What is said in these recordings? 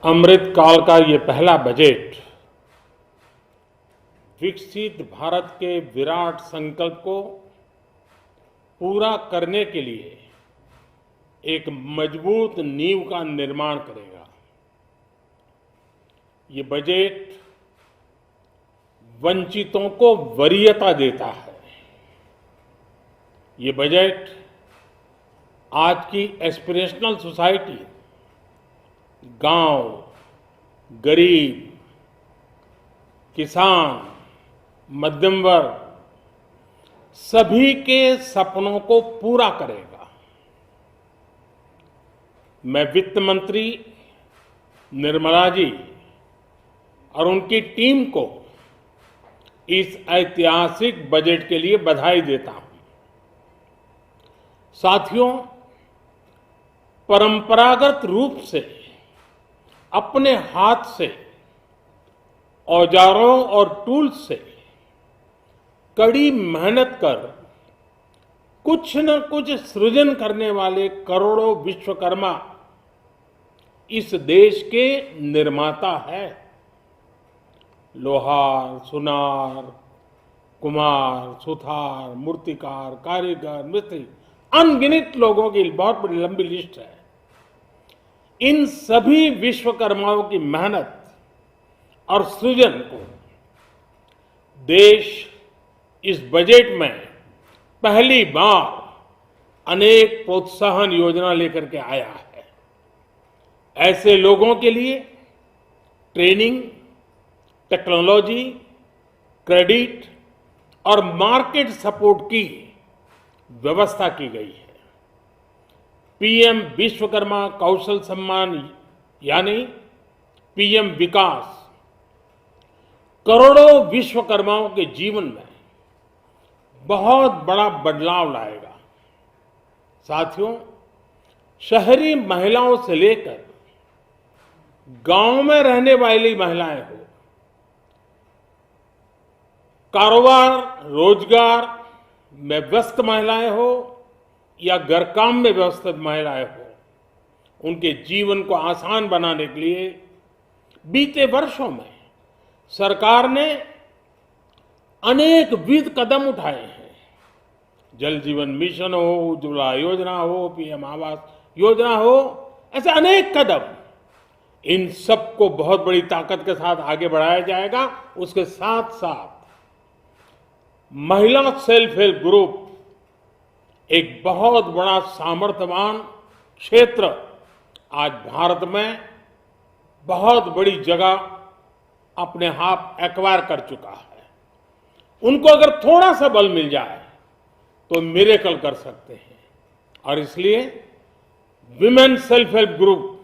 अमृत काल का ये पहला बजट विकसित भारत के विराट संकल्प को पूरा करने के लिए एक मजबूत नींव का निर्माण करेगा। ये बजट वंचितों को वरीयता देता है। ये बजट आज की एस्पिरेशनल सोसाइटी, गांव, गरीब, किसान, मध्यम वर्ग, सभी के सपनों को पूरा करेगा। मैं वित्त मंत्री निर्मला जी और उनकी टीम को इस ऐतिहासिक बजट के लिए बधाई देता हूं। साथियों, परंपरागत रूप से अपने हाथ से औजारों और टूल्स से कड़ी मेहनत कर कुछ न कुछ सृजन करने वाले करोड़ों विश्वकर्मा इस देश के निर्माता है। लोहार, सुनार, कुम्हार, सुथार, मूर्तिकार, कारीगर, मिस्त्री, अनगिनत लोगों की बहुत बड़ी लंबी लिस्ट है। इन सभी विश्वकर्माओं की मेहनत और सृजन को देश इस बजट में पहली बार अनेक प्रोत्साहन योजना लेकर के आया है। ऐसे लोगों के लिए ट्रेनिंग, टेक्नोलॉजी, क्रेडिट और मार्केट सपोर्ट की व्यवस्था की गई है। पीएम विश्वकर्मा कौशल सम्मान यानी पीएम विकास करोड़ों विश्वकर्माओं के जीवन में बहुत बड़ा बदलाव लाएगा। साथियों, शहरी महिलाओं से लेकर गांव में रहने वाली महिलाएं हो, कारोबार रोजगार में व्यस्त महिलाएं हो या घर काम में व्यस्त महिलाएं हो, उनके जीवन को आसान बनाने के लिए बीते वर्षों में सरकार ने अनेकविध कदम उठाए हैं। जल जीवन मिशन हो, उज्ज्वला योजना हो, पीएम आवास योजना हो, ऐसे अनेक कदम, इन सबको बहुत बड़ी ताकत के साथ आगे बढ़ाया जाएगा। उसके साथ साथ महिला सेल्फ हेल्प ग्रुप एक बहुत बड़ा सामर्थ्यवान क्षेत्र आज भारत में बहुत बड़ी जगह अपने हाथ एक्वायर कर चुका है। उनको अगर थोड़ा सा बल मिल जाए तो मिरेकल कर सकते हैं। और इसलिए विमेन सेल्फ हेल्प ग्रुप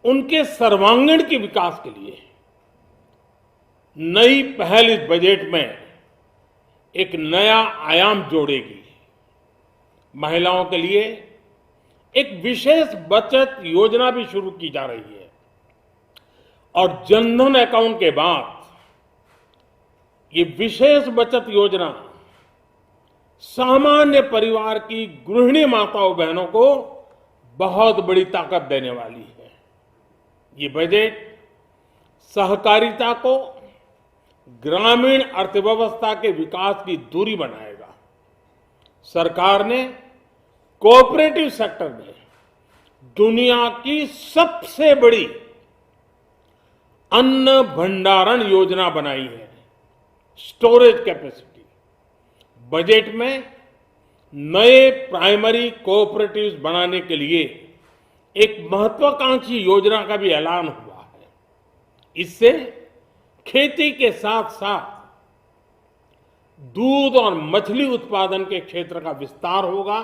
उनके सर्वांगीण के विकास के लिए नई पहल इस बजट में एक नया आयाम जोड़ेगी। महिलाओं के लिए एक विशेष बचत योजना भी शुरू की जा रही है और जनधन अकाउंट के बाद ये विशेष बचत योजना सामान्य परिवार की गृहिणी माताओं बहनों को बहुत बड़ी ताकत देने वाली है। ये बजट सहकारिता को ग्रामीण अर्थव्यवस्था के विकास की धुरी बनाएगा। सरकार ने कोऑपरेटिव सेक्टर में दुनिया की सबसे बड़ी अन्न भंडारण योजना बनाई है, स्टोरेज कैपेसिटी। बजट में नए प्राइमरी कोऑपरेटिव्स बनाने के लिए एक महत्वाकांक्षी योजना का भी ऐलान हुआ है। इससे खेती के साथ साथ दूध और मछली उत्पादन के क्षेत्र का विस्तार होगा।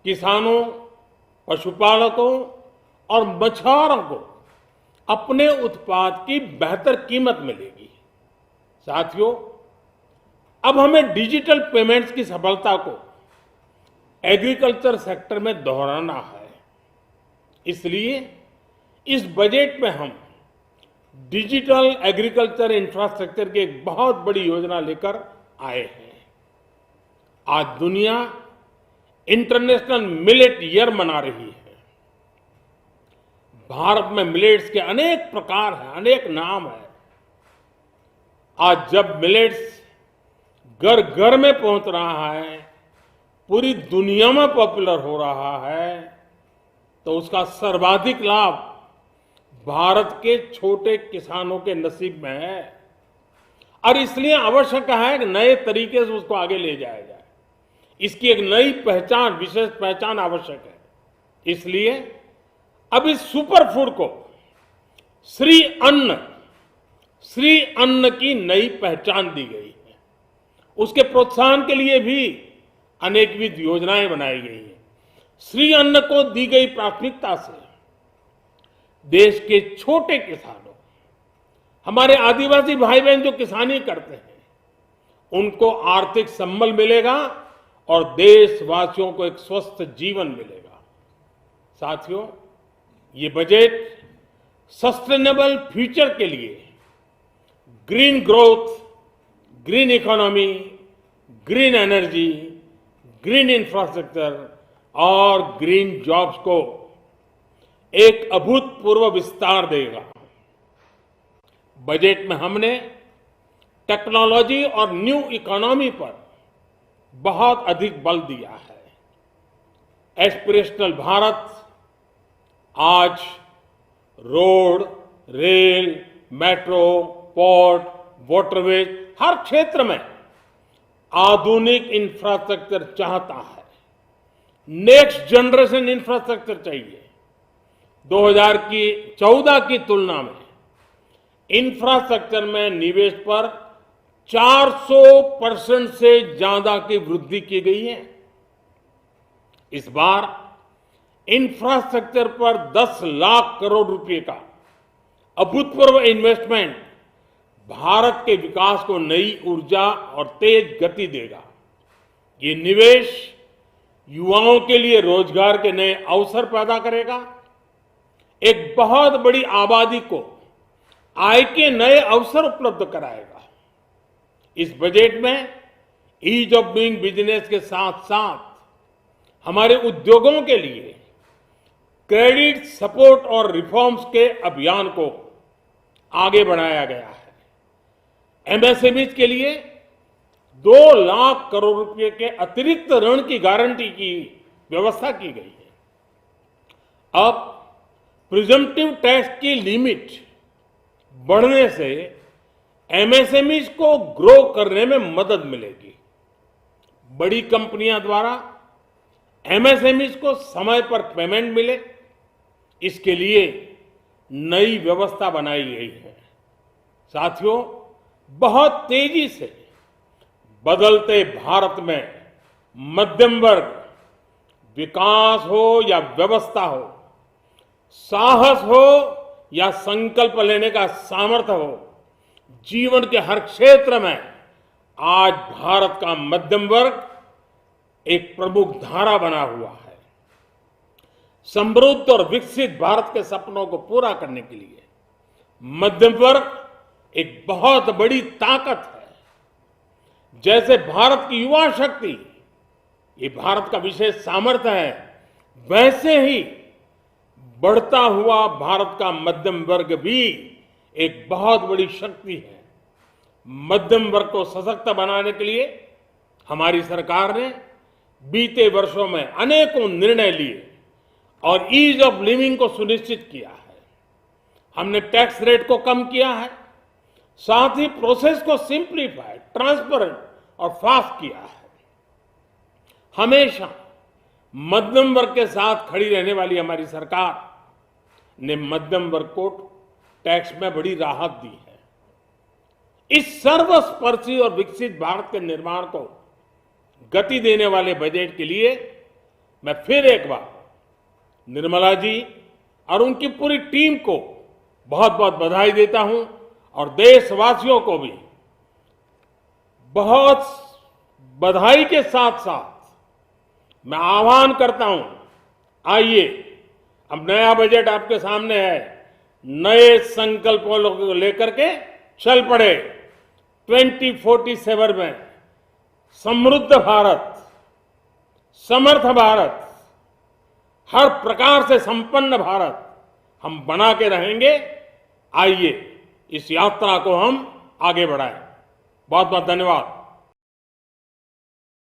किसानों, पशुपालकों और मछुआरों को अपने उत्पाद की बेहतर कीमत मिलेगी। साथियों, अब हमें डिजिटल पेमेंट्स की सफलता को एग्रीकल्चर सेक्टर में दोहराना है। इसलिए इस बजट में हम डिजिटल एग्रीकल्चर इंफ्रास्ट्रक्चर की एक बहुत बड़ी योजना लेकर आए हैं। आज दुनिया इंटरनेशनल मिलेट ईयर मना रही है। भारत में मिलेट्स के अनेक प्रकार हैं, अनेक नाम हैं। आज जब मिलेट्स घर घर में पहुंच रहा है, पूरी दुनिया में पॉपुलर हो रहा है, तो उसका सर्वाधिक लाभ भारत के छोटे किसानों के नसीब में है। और इसलिए आवश्यक है कि नए तरीके से उसको आगे ले जाया जाए। इसकी एक नई पहचान, विशेष पहचान आवश्यक है। इसलिए अब इस सुपर फूड को श्री अन्न की नई पहचान दी गई है। उसके प्रोत्साहन के लिए भी अनेकविध योजनाएं बनाई गई हैं। श्री अन्न को दी गई प्राथमिकता से देश के छोटे किसानों, हमारे आदिवासी भाई बहन जो किसानी करते हैं, उनको आर्थिक संबल मिलेगा और देशवासियों को एक स्वस्थ जीवन मिलेगा। साथियों, ये बजट सस्टेनेबल फ्यूचर के लिए green growth, green economy, green energy, green infrastructure और ग्रीन जॉब्स को एक अभूतपूर्व विस्तार देगा। बजट में हमने टेक्नोलॉजी और न्यू इकोनॉमी पर बहुत अधिक बल दिया है। एस्पिरेशनल भारत आज road, rail, metro, port, waterways, हर क्षेत्र में आधुनिक इंफ्रास्ट्रक्चर चाहता है। नेक्स्ट जनरेशन इंफ्रास्ट्रक्चर चाहिए। 2014 की तुलना में इंफ्रास्ट्रक्चर में निवेश पर 400% से ज्यादा की वृद्धि की गई है। इस बार इंफ्रास्ट्रक्चर पर 10 लाख करोड़ रुपए का अभूतपूर्व इन्वेस्टमेंट भारत के विकास को नई ऊर्जा और तेज गति देगा। ये निवेश युवाओं के लिए रोजगार के नए अवसर पैदा करेगा, एक बहुत बड़ी आबादी को आय के नए अवसर उपलब्ध कराएगा। इस बजट में ईज ऑफ डूइंग बिजनेस के साथ साथ हमारे उद्योगों के लिए क्रेडिट सपोर्ट और रिफॉर्म्स के अभियान को आगे बढ़ाया गया है। एमएसएमईज के लिए 2 लाख करोड़ रुपए के अतिरिक्त ऋण की गारंटी की व्यवस्था की गई है। अब प्रिजम्पटिव टैक्स की लिमिट बढ़ने से एमएसएमईज को ग्रो करने में मदद मिलेगी। बड़ी कंपनियां द्वारा एमएसएमईज को समय पर पेमेंट मिले, इसके लिए नई व्यवस्था बनाई गई है। साथियों, बहुत तेजी से बदलते भारत में मध्यम वर्ग, विकास हो या व्यवस्था हो, साहस हो या संकल्प लेने का सामर्थ्य हो, जीवन के हर क्षेत्र में आज भारत का मध्यम वर्ग एक प्रमुख धारा बना हुआ है। समृद्ध और विकसित भारत के सपनों को पूरा करने के लिए मध्यम वर्ग एक बहुत बड़ी ताकत है। जैसे भारत की युवा शक्ति ये भारत का विशेष सामर्थ्य है, वैसे ही बढ़ता हुआ भारत का मध्यम वर्ग भी एक बहुत बड़ी शक्ति है। मध्यम वर्ग को सशक्त बनाने के लिए हमारी सरकार ने बीते वर्षों में अनेकों निर्णय लिए और ईज ऑफ लिविंग को सुनिश्चित किया है। हमने टैक्स रेट को कम किया है, साथ ही प्रोसेस को सिंप्लीफाई, ट्रांसपेरेंट और फास्ट किया है। हमेशा मध्यम वर्ग के साथ खड़ी रहने वाली हमारी सरकार ने मध्यम वर्ग को टैक्स में बड़ी राहत दी है। इस सर्वस्पर्शी और विकसित भारत के निर्माण को गति देने वाले बजट के लिए मैं फिर एक बार निर्मला जी और उनकी पूरी टीम को बहुत बहुत बधाई देता हूं और देशवासियों को भी बहुत बधाई के साथ साथ मैं आह्वान करता हूं, आइए अब नया बजट आपके सामने है, नए संकल्पों को लेकर के चल पड़े। 2047 में समृद्ध भारत, समर्थ भारत, हर प्रकार से संपन्न भारत हम बना के रहेंगे। आइए इस यात्रा को हम आगे बढ़ाएं। बहुत बहुत धन्यवाद।